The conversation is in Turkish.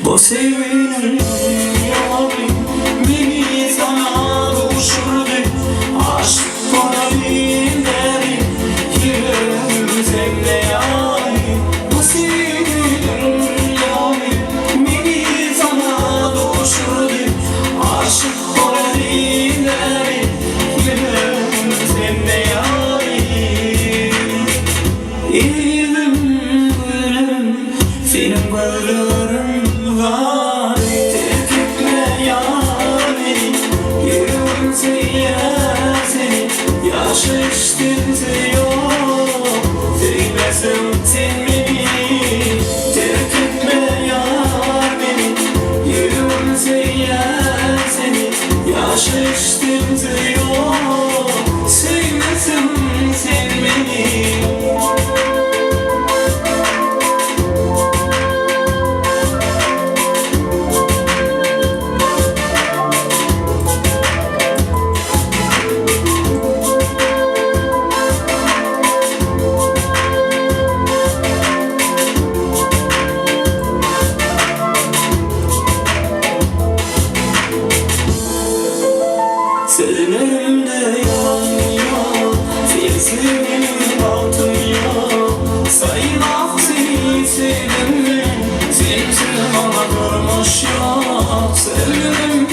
Bu sevginin yalanı beni sana düşürdü. Aşk bana binleri yüzümde yani. Bu sevginin yalanı beni sana düşürdü. Aşk bana binleri yüzümde yani. İlim gülüm senin bağrıların var. Tepkikle yani yürümseye seni yaşıştırtıyor. Değmesin sen beni. Tepkikle yani yürümseye seni yaşıştırtıyor. Sevmesin sen beni. Senin önümde yanıyor, sevgilim altın ya. Saymak seni sevdim, sensiz bana durmuş ya. Sevgilim